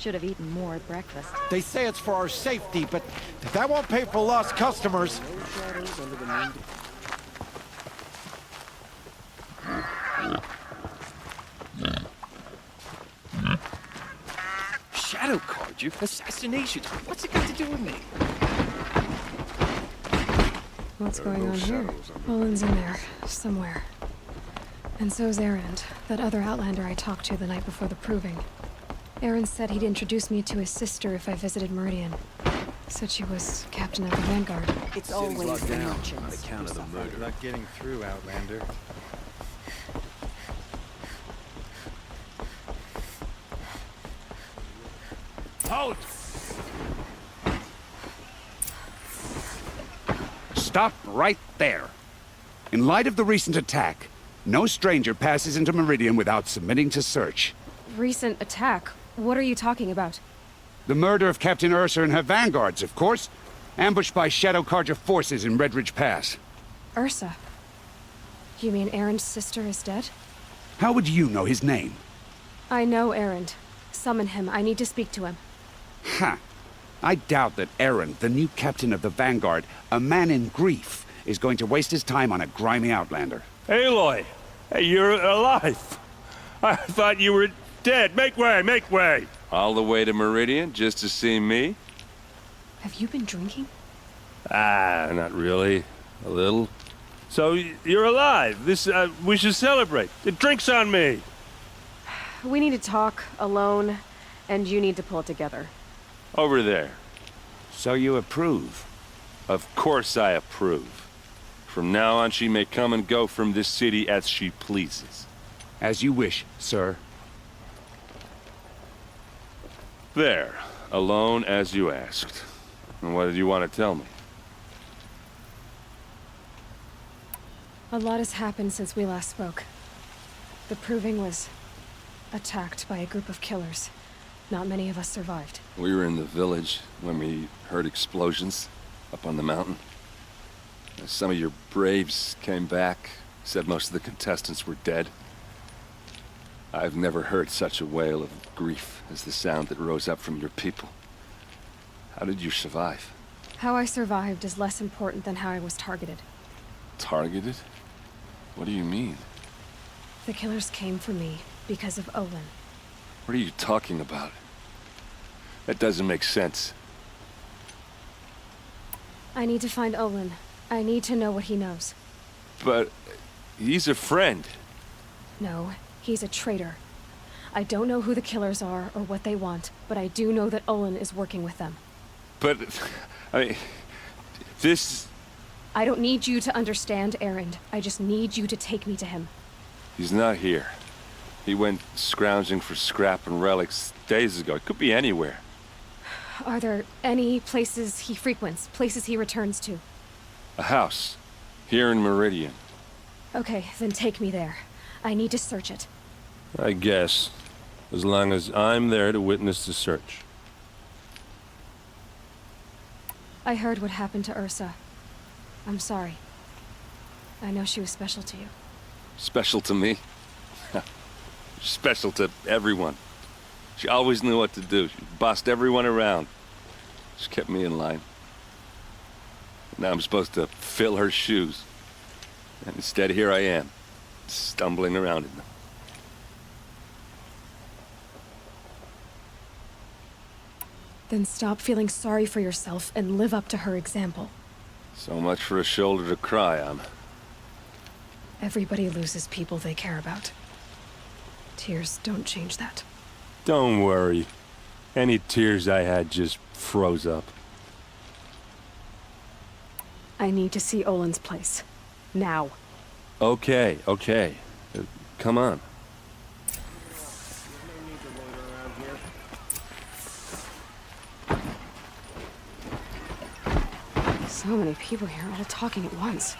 Should have eaten more at breakfast. They say it's for our safety, but that won't pay for lost customers. Shadow card you? Assassinations? What's it got to do with me? What's going on here? Olin's in there, somewhere. And so's Erend, that other Outlander I talked to the night before the proving. Erend said he'd introduce me to his sister if I visited Meridian. Said she was captain of the Vanguard. It's always the merchants. On account of the murder. Not getting through, Outlander. Halt! Stop right there. In light of the recent attack, no stranger passes into Meridian without submitting to search. Recent attack? What are you talking about? The murder of Captain Ursa and her vanguards, of course. Ambushed by Shadow Carja forces in Redridge Pass. Ursa? You mean Erend's sister is dead? How would you know his name? I know Erend. Summon him. I need to speak to him. Ha! I doubt that Erend, the new captain of the Vanguard, a man in grief, is going to waste his time on a grimy outlander. Aloy! Hey, you're alive! I thought you were dead. Make way, make way! All the way to Meridian just to see me? Have you been drinking? Ah, not really. A little. So, you're alive. We should celebrate. The drink's on me! We need to talk, alone, and you need to pull it together. Over there. So you approve? Of course I approve. From now on, she may come and go from this city as she pleases. As you wish, sir. There. Alone as you asked. And what did you want to tell me? A lot has happened since we last spoke. The Proving was attacked by a group of killers. Not many of us survived. We were in the village when we heard explosions up on the mountain. Some of your braves came back, said most of the contestants were dead. I've never heard such a wail of grief as the sound that rose up from your people. How did you survive? How I survived is less important than how I was targeted. Targeted? What do you mean? The killers came for me because of Olin. What are you talking about? That doesn't make sense. I need to find Olin. I need to know what he knows. But he's a friend. No, he's a traitor. I don't know who the killers are or what they want, but I do know that Olin is working with them. But, I mean, this... I don't need you to understand, Erend. I just need you to take me to him. He's not here. He went scrounging for scrap and relics days ago. It could be anywhere. Are there any places he frequents, places he returns to? A house. Here in Meridian. Okay, then take me there. I need to search it. I guess. As long as I'm there to witness the search. I heard what happened to Ursa. I'm sorry. I know she was special to you. Special to me? Special to everyone. She always knew what to do. She bossed everyone around. She kept me in line. Now I'm supposed to fill her shoes. And instead, here I am, stumbling around in them. Then stop feeling sorry for yourself and live up to her example. So much for a shoulder to cry on. Everybody loses people they care about. Tears don't change that. Don't worry. Any tears I had just froze up. I need to see Olin's place. Now. Okay. Come on. So many people here, all talking at once.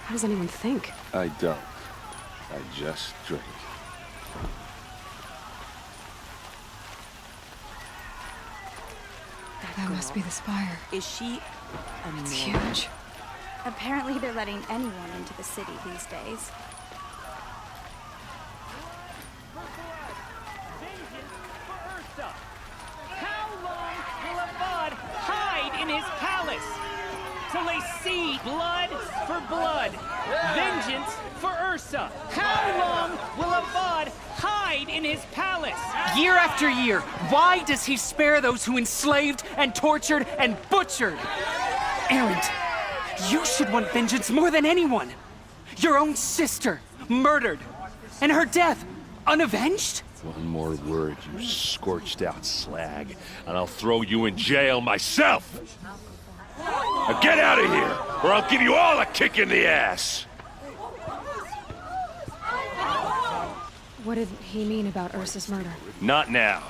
How does anyone think? I don't. I just drink. That must be the spire. Is she It's huge. Apparently they're letting anyone into the city these days. blood. Vengeance for Ursa. How long will Avad hide in his palace? Year after year, why does he spare those who enslaved and tortured and butchered? Erend, you should want vengeance more than anyone. Your own sister, murdered, and her death, unavenged? One more word, you scorched out slag, and I'll throw you in jail myself! Now get out of here, or I'll give you all a kick in the ass! What did he mean about Ursa's murder? Not now.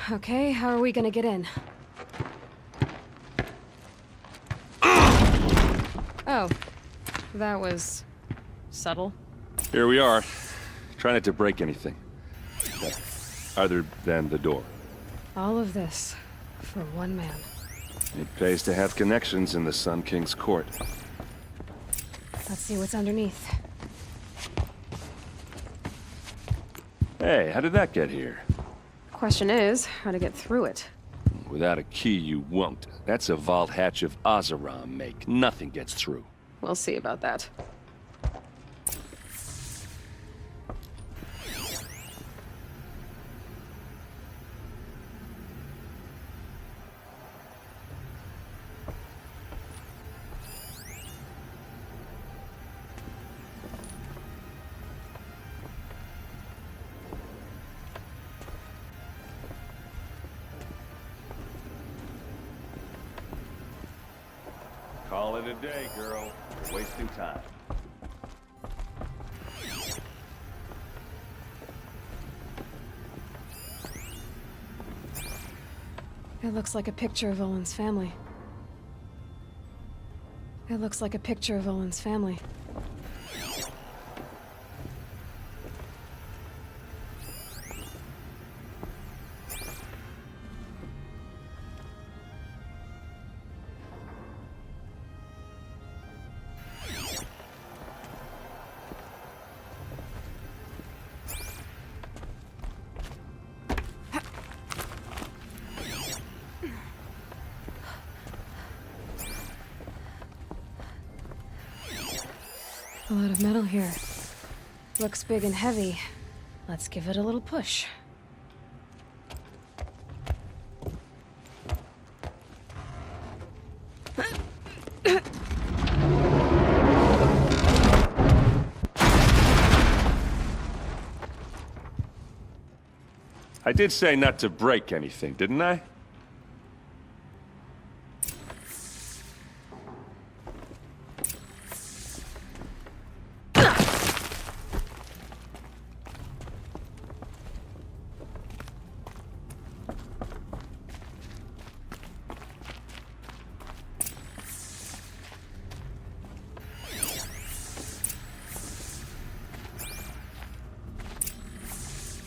Okay, how are we gonna get in? Oh, that was subtle. Here we are. Try not to break anything. Other than the door. All of this for one man. It pays to have connections in the Sun King's court. Let's see what's underneath. Hey, how did that get here? Question is, how to get through it. Without a key, you won't. That's a vault hatch of Oseram make. Nothing gets through. We'll see about that. Call it a day, girl. You're wasting time. It looks like a picture of Olin's family. It looks like a picture of Olin's family. A lot of metal here. Looks big and heavy. Let's give it a little push. I did say not to break anything, didn't I?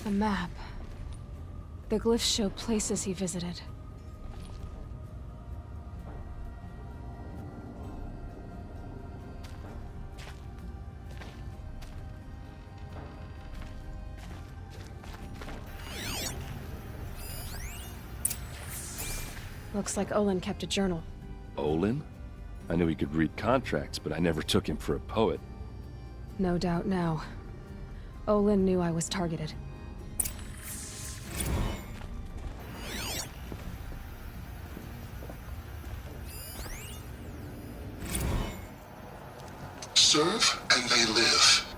A map. The glyphs show places he visited. Looks like Olin kept a journal. Olin? I knew he could read contracts, but I never took him for a poet. No doubt now. Olin knew I was targeted. Serve and they live.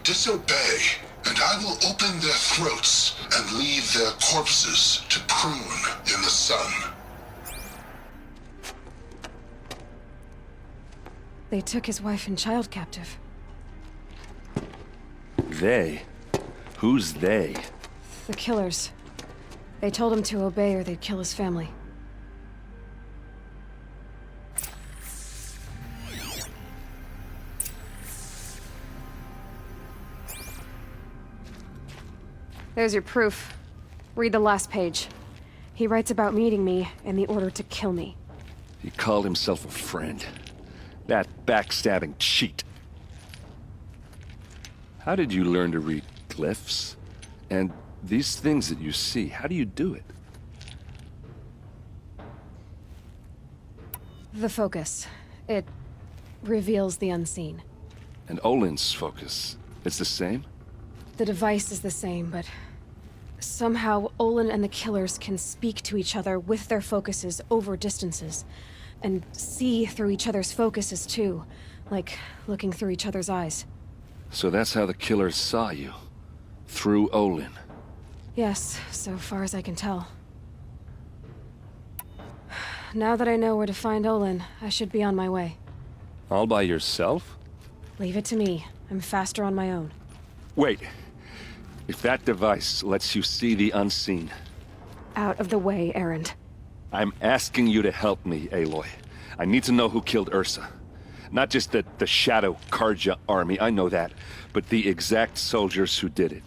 Disobey, and I will open their throats and leave their corpses to prune in the sun. They took his wife and child captive. They? Who's they? The killers. They told him to obey or they'd kill his family. There's your proof. Read the last page. He writes about meeting me and the order to kill me. He called himself a friend. That backstabbing cheat. How did you learn to read glyphs? And these things that you see, how do you do it? The focus. It reveals the unseen. And Olin's focus, it's the same? The device is the same, but somehow Olin and the killers can speak to each other with their focuses over distances. And see through each other's focuses too, like looking through each other's eyes. So that's how the killers saw you? Through Olin? Yes, so far as I can tell. Now that I know where to find Olin, I should be on my way. All by yourself? Leave it to me. I'm faster on my own. Wait. If that device lets you see the unseen... Out of the way, Erend. I'm asking you to help me, Aloy. I need to know who killed Ursa. Not just the Shadow Karja army, I know that, but the exact soldiers who did it.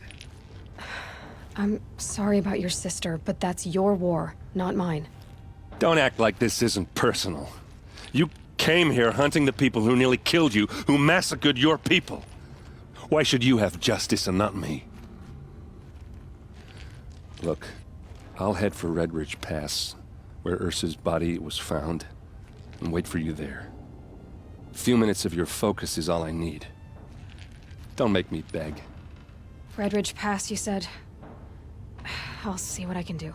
I'm sorry about your sister, but that's your war, not mine. Don't act like this isn't personal. You came here hunting the people who nearly killed you, who massacred your people. Why should you have justice and not me? Look, I'll head for Red Ridge Pass, where Ursa's body was found, and wait for you there. A few minutes of your focus is all I need. Don't make me beg. Red Ridge Pass, you said. I'll see what I can do.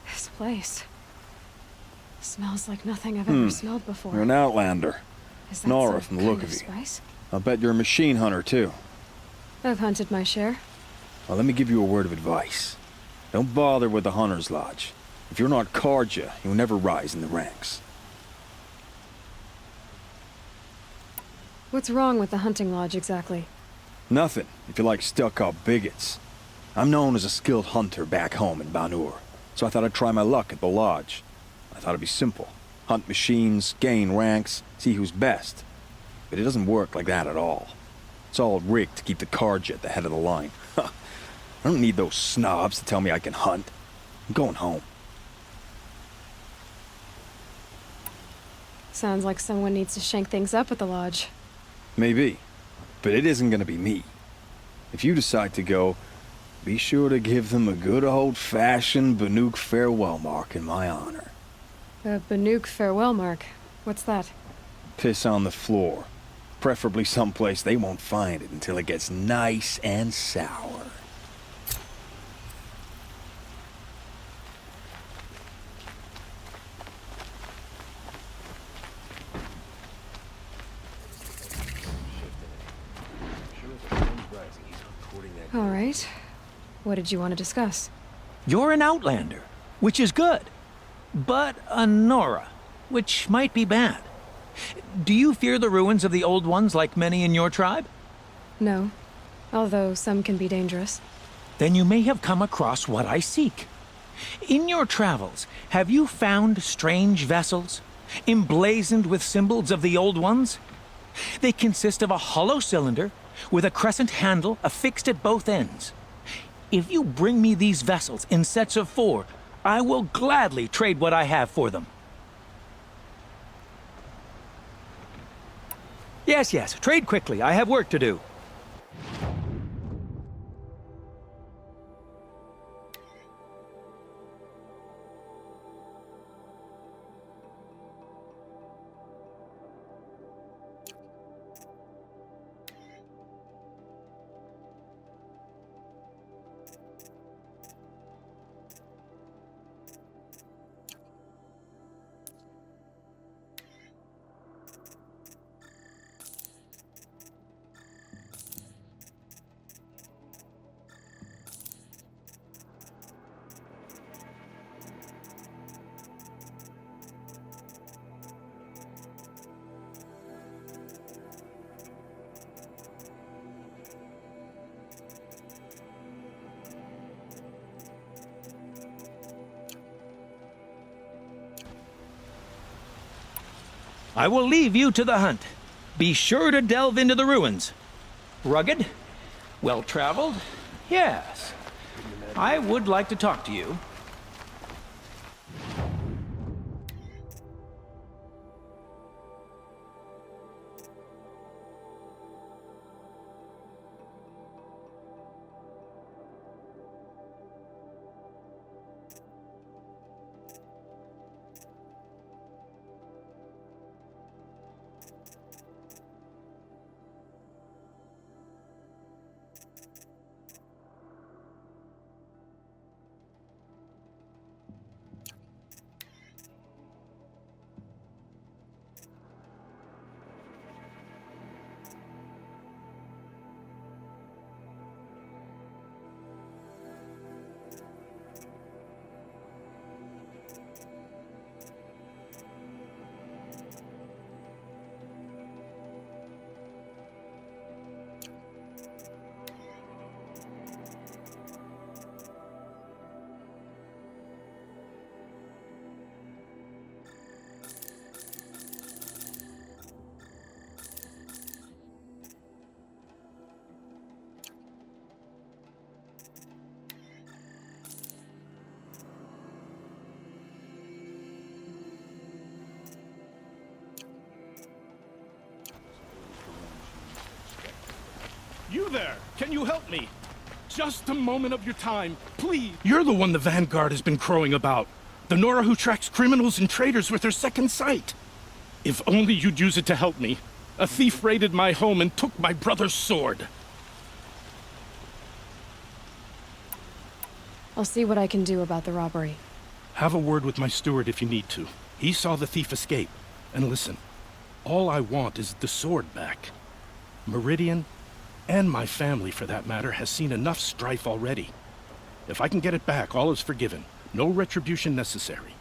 This place smells like nothing I've ever smelled before. You're an outlander. Is that Nora, some from the look kind of you. spice? I'll bet you're a machine hunter, too. I've hunted my share. Well, let me give you a word of advice. Don't bother with the Hunter's Lodge. If you're not Karja, you'll never rise in the ranks. What's wrong with the hunting lodge, exactly? Nothing, if you like stuck-up bigots. I'm known as a skilled hunter back home in Banur, so I thought I'd try my luck at the lodge. I thought it'd be simple. Hunt machines, gain ranks, see who's best. But it doesn't work like that at all. It's all rigged to keep the Karja at the head of the line. I don't need those snobs to tell me I can hunt. I'm going home. Sounds like someone needs to shank things up at the lodge. Maybe. But it isn't gonna be me. If you decide to go, be sure to give them a good old-fashioned Banuk farewell mark in my honor. A Banuk farewell mark. What's that? Piss on the floor. Preferably someplace they won't find it until it gets nice and sour. All right. What did you want to discuss? You're an outlander, which is good. But a Nora, which might be bad. Do you fear the ruins of the Old Ones like many in your tribe? No. Although some can be dangerous. Then you may have come across what I seek. In your travels, have you found strange vessels, emblazoned with symbols of the Old Ones? They consist of a hollow cylinder with a crescent handle affixed at both ends. If you bring me these vessels in sets of 4, I will gladly trade what I have for them. Yes, trade quickly. I have work to do. I will leave you to the hunt. Be sure to delve into the ruins. Rugged? Well-traveled? Yes. I would like to talk to you. You there! Can you help me? Just a moment of your time, please! You're the one the Vanguard has been crowing about. The Nora who tracks criminals and traitors with her second sight. If only you'd use it to help me. A thief raided my home and took my brother's sword. I'll see what I can do about the robbery. Have a word with my steward if you need to. He saw the thief escape. And listen, all I want is the sword back. Meridian, and my family for that matter, has seen enough strife already. If I can get it back, all is forgiven. No retribution necessary.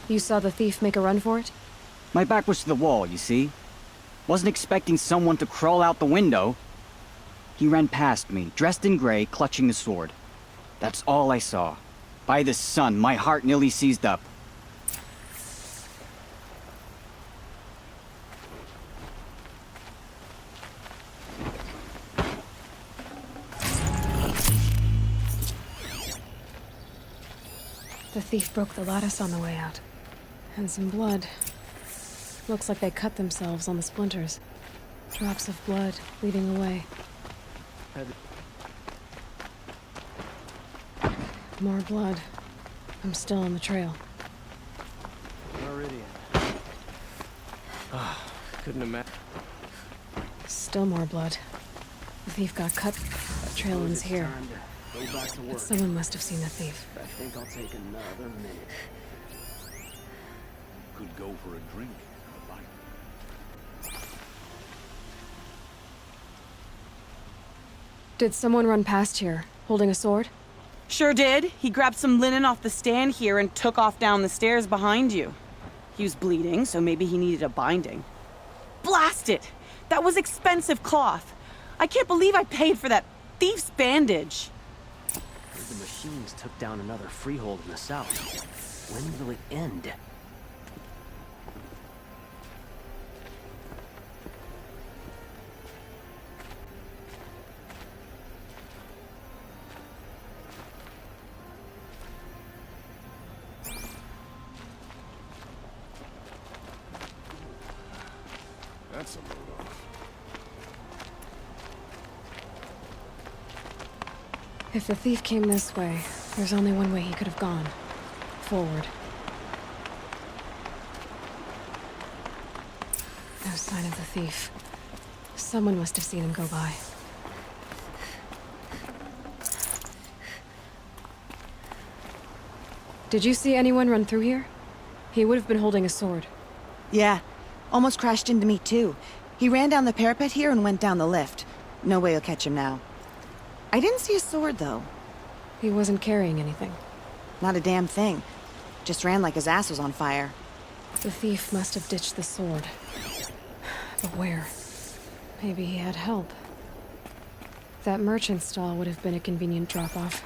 You saw the thief make a run for it? My back was to the wall, you see. Wasn't expecting someone to crawl out the window. He ran past me, dressed in gray, clutching the sword. That's all I saw. By the sun, my heart nearly seized up. The thief broke the lattice on the way out. And some blood. Looks like they cut themselves on the splinters. Drops of blood leading away. More blood. I'm still on the trail. Meridian. Couldn't imagine. Still more blood. The thief got cut. The trail ends here. Go back to work. But someone must have seen the thief. I think I'll take another minute. Could go for a drink. Did someone run past here, holding a sword? Sure did. He grabbed some linen off the stand here and took off down the stairs behind you. He was bleeding, so maybe he needed a binding. Blast it! That was expensive cloth. I can't believe I paid for that thief's bandage. The machines took down another freehold in the south. When will it end? That's a load off. If the thief came this way, there's only one way he could have gone. Forward. No sign of the thief. Someone must have seen him go by. Did you see anyone run through here? He would have been holding a sword. Yeah. Almost crashed into me, too. He ran down the parapet here and went down the lift. No way you'll catch him now. I didn't see a sword, though. He wasn't carrying anything. Not a damn thing. Just ran like his ass was on fire. The thief must have ditched the sword. But where? Maybe he had help. That merchant stall would have been a convenient drop-off.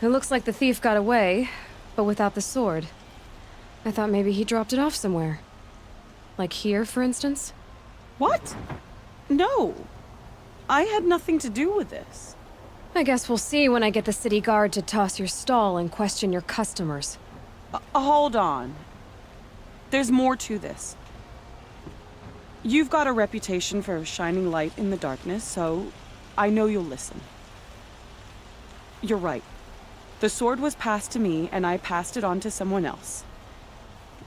It looks like the thief got away, but without the sword. I thought maybe he dropped it off somewhere. Like here, for instance? What? No. I had nothing to do with this. I guess we'll see when I get the city guard to toss your stall and question your customers. Hold on. There's more to this. You've got a reputation for shining light in the darkness, so I know you'll listen. You're right. The sword was passed to me, and I passed it on to someone else.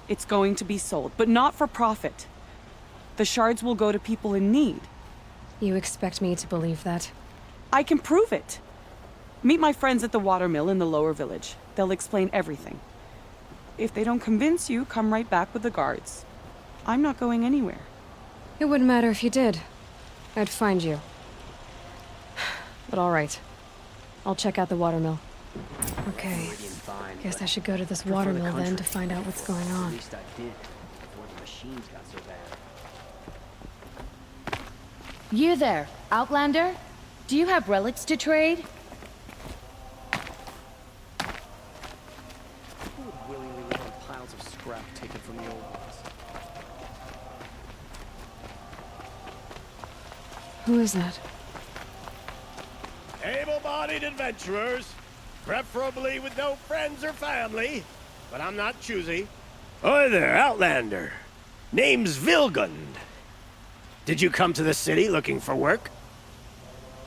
It's going to be sold, but not for profit. The shards will go to people in need. You expect me to believe that? I can prove it. Meet my friends at the watermill in the lower village. They'll explain everything. If they don't convince you, come right back with the guards. I'm not going anywhere. It wouldn't matter if you did. I'd find you. But all right. I'll check out the watermill. Okay. Guess I should go to this watermill then to find out what's going on. At least I did, before the machines got so bad. You there, Outlander? Do you have relics to trade? Who would willingly live on piles of scrap taken from the old ones? Who is that? Able-bodied adventurers, preferably with no friends or family, but I'm not choosy. Oi there, Outlander. Name's Vilgund. Did you come to the city looking for work?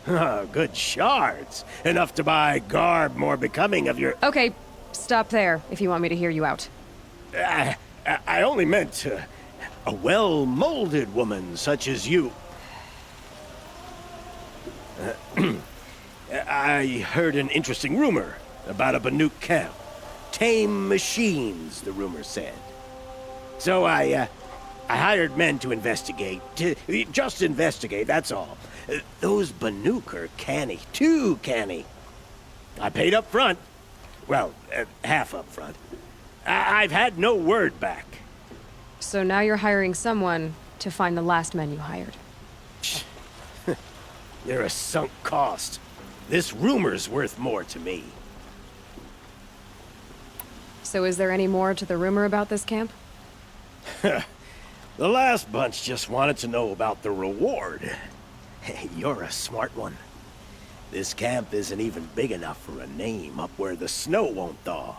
Ah, good shards. Enough to buy garb more becoming of your... Okay, stop there if you want me to hear you out. I only meant a well-molded woman such as you. I heard an interesting rumor about a Banuk camp. Tame machines, the rumor said. So I hired men to investigate. Just investigate, that's all. Those Banuk are canny, too canny. I paid up front. Well, half up front. I've had no word back. So now you're hiring someone to find the last men you hired. They're a sunk cost. This rumor's worth more to me. So is there any more to the rumor about this camp? The last bunch just wanted to know about the reward. Hey, you're a smart one. This camp isn't even big enough for a name up where the snow won't thaw.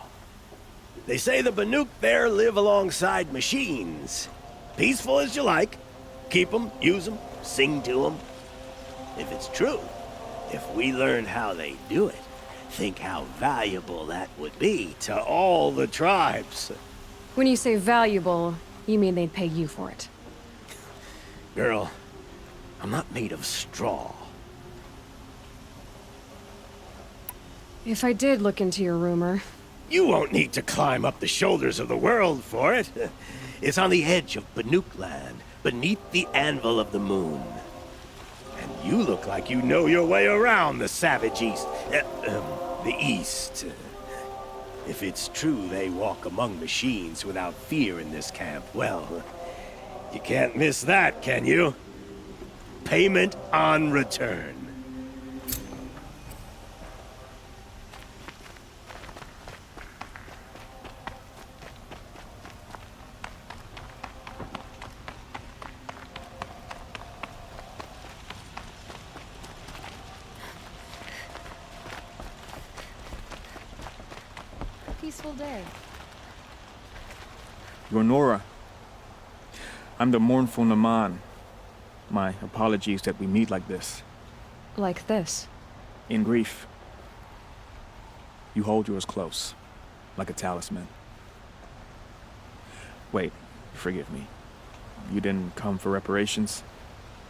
They say the Banuk there live alongside machines. Peaceful as you like. Keep them, use them, sing to them. If it's true, if we learn how they do it, think how valuable that would be to all the tribes. When you say valuable, you mean they'd pay you for it. Girl, I'm not made of straw. If I did look into your rumor... You won't need to climb up the shoulders of the world for it. It's on the edge of Banuk land, beneath the anvil of the moon. And you look like you know your way around the savage east. The east. If it's true they walk among machines without fear in this camp, well, you can't miss that, can you? Payment on return. Peaceful day. You're Nora. I'm the mournful Naman. My apologies that we meet like this. Like this. In grief, you hold yours close, like a talisman. Wait, forgive me. You didn't come for reparations?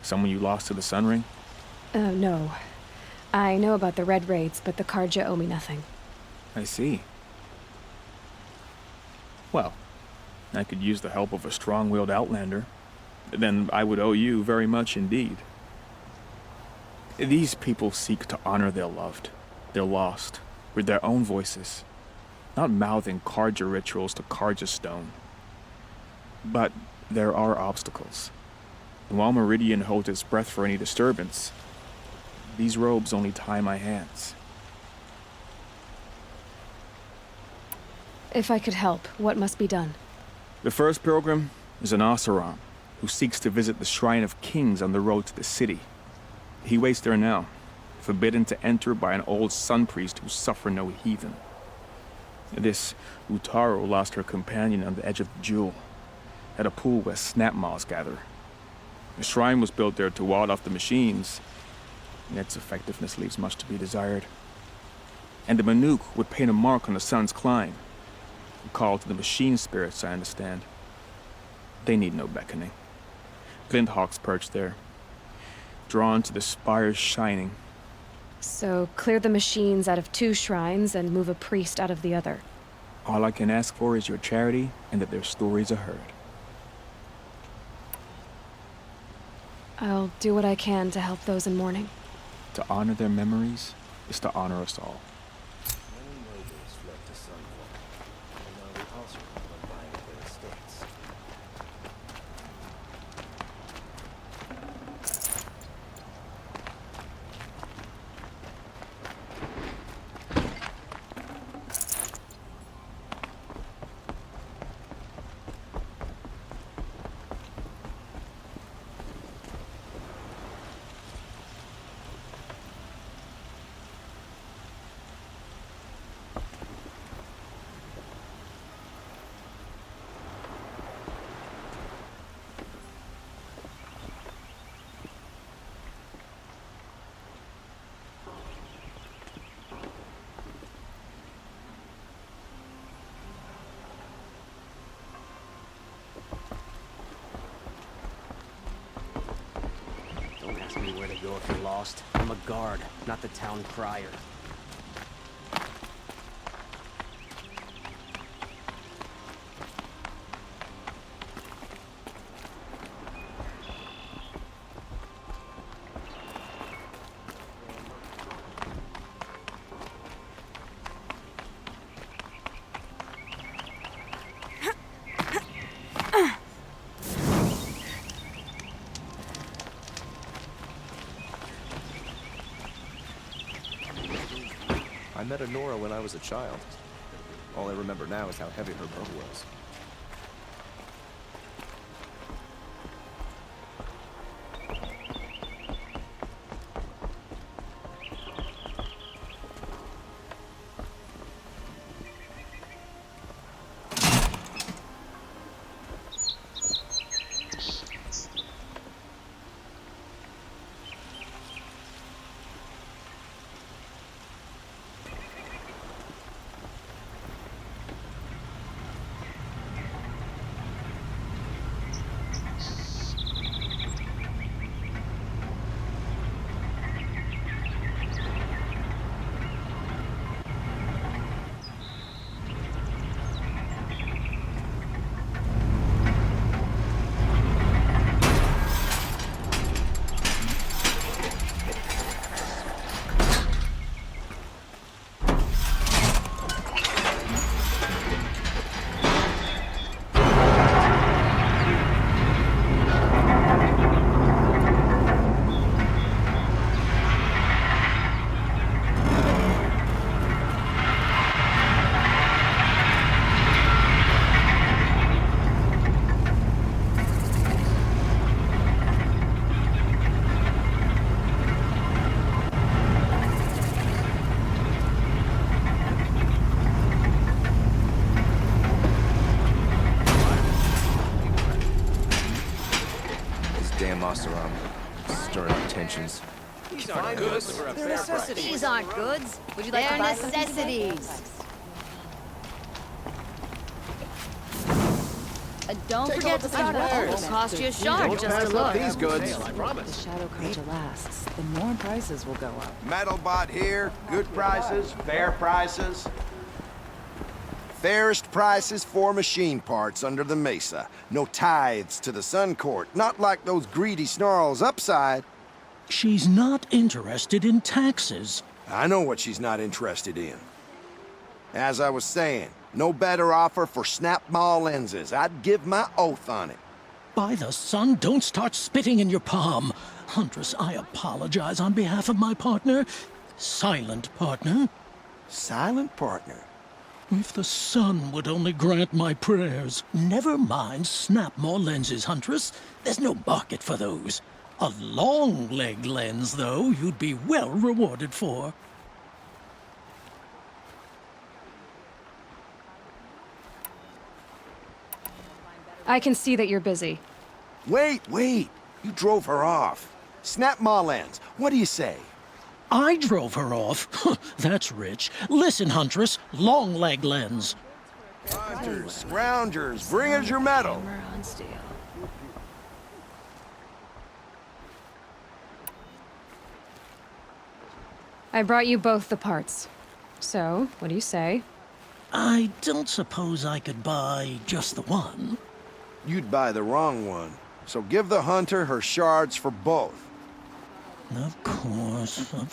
Someone you lost to the Sun Ring? No. I know about the Red Raids, but the Karja owe me nothing. I see. Well, I could use the help of a strong-willed outlander. Then I would owe you very much indeed. These people seek to honor their loved, their lost, with their own voices, not mouthing Karja rituals to Karja stone. But there are obstacles. And while Meridian holds its breath for any disturbance, these robes only tie my hands. If I could help, what must be done? The first pilgrim is an Oseram who seeks to visit the Shrine of Kings on the road to the city. He waits there now, forbidden to enter by an old sun priest who suffer no heathen. This Utaru lost her companion on the edge of the Jewel, at a pool where snap moths gather. The shrine was built there to ward off the machines, and its effectiveness leaves much to be desired. And the Manuk would paint a mark on the sun's climb, a call to the machine spirits, I understand. They need no beckoning. Glint hawks perch there, drawn to the spire's shining. So, clear the machines out of 2 shrines and move a priest out of the other. All I can ask for is your charity and that their stories are heard. I'll do what I can to help those in mourning. To honor their memories is to honor us all. Many nobles fled to Sunfall, and now the Oseram are buying their estates. Don't ask me where to go if you're lost. I'm a guard, not the town crier. I met Honora when I was a child. All I remember now is how heavy her bow was. Damn Oseram, stirring up tensions. These aren't goods. They're necessities. These aren't goods. Would you like to buy something today? necessities. Don't forget to start up. It will cost you a shard just to look. These goods. The shadow culture lasts, the more prices will go up. Metal bought here, good prices, fair prices. Fairest prices for machine parts under the mesa. No tithes to the Sun Court, not like those greedy snarls upside. She's not interested in taxes. I know what she's not interested in. As I was saying, no better offer for snap maw lenses. I'd give my oath on it. By the sun, don't start spitting in your palm. Huntress, I apologize on behalf of my partner. Silent partner. Silent partner? If the sun would only grant my prayers. Never mind snap-maw lenses, Huntress. There's no market for those. A long-leg lens, though, you'd be well rewarded for. I can see that you're busy. Wait. You drove her off. Snap maw lens. What do you say? I drove her off? That's rich. Listen, Huntress, long leg lens. Hunters, scroungers, bring us your metal. I brought you both the parts. So, what do you say? I don't suppose I could buy just the one. You'd buy the wrong one. So give the hunter her shards for both. Of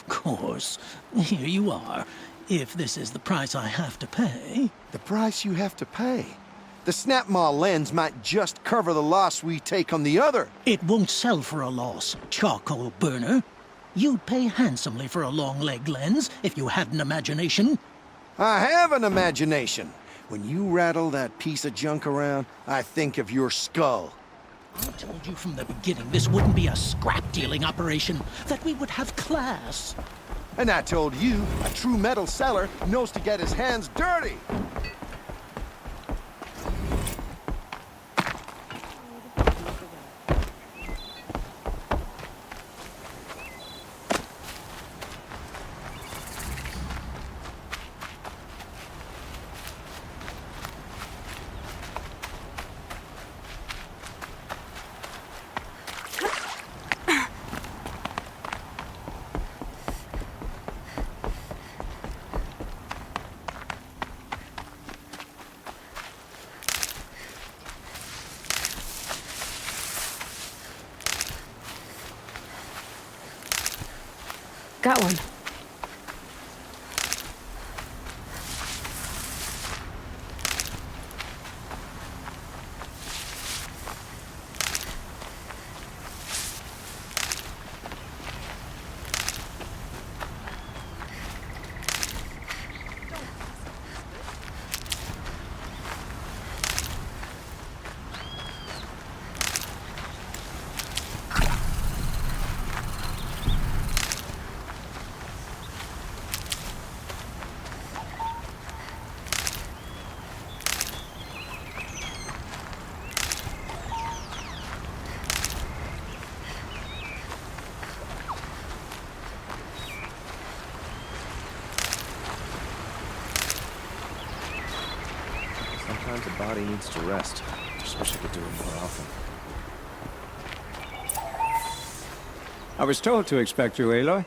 course. Here you are. If this is the price I have to pay. The price you have to pay? The snap maw lens might just cover the loss we take on the other. It won't sell for a loss, charcoal burner. You'd pay handsomely for a long leg lens if you had an imagination. I have an imagination. When you rattle that piece of junk around, I think of your skull. I told you from the beginning this wouldn't be a scrap-dealing operation, that we would have class. And I told you, a true metal seller knows to get his hands dirty. Got one. Sometimes a body needs to rest. Just wish I could do it more often. I was told to expect you, Aloy.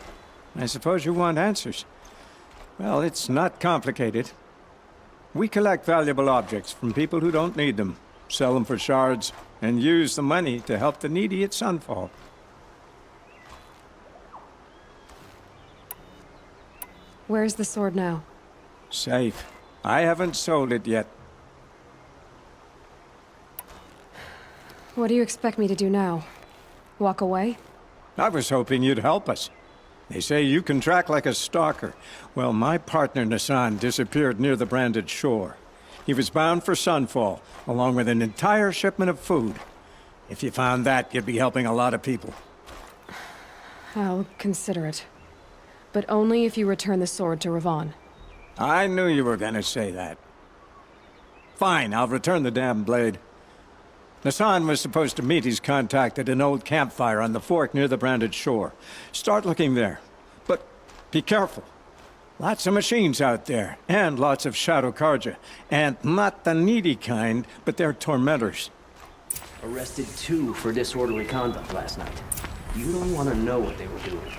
I suppose you want answers. Well, it's not complicated. We collect valuable objects from people who don't need them, sell them for shards, and use the money to help the needy at Sunfall. Where's the sword now? Safe. I haven't sold it yet. What do you expect me to do now? Walk away? I was hoping you'd help us. They say you can track like a stalker. Well, my partner Nassan disappeared near the branded shore. He was bound for Sunfall, along with an entire shipment of food. If you found that, you'd be helping a lot of people. I'll consider it. But only if you return the sword to Ravon. I knew you were gonna say that. Fine, I'll return the damn blade. Nassan was supposed to meet his contact at an old campfire on the fork near the branded shore. Start looking there. But be careful. Lots of machines out there, and lots of Shadow Karja. And not the needy kind, but they're tormentors. Arrested 2 for disorderly conduct last night. You don't want to know what they were doing.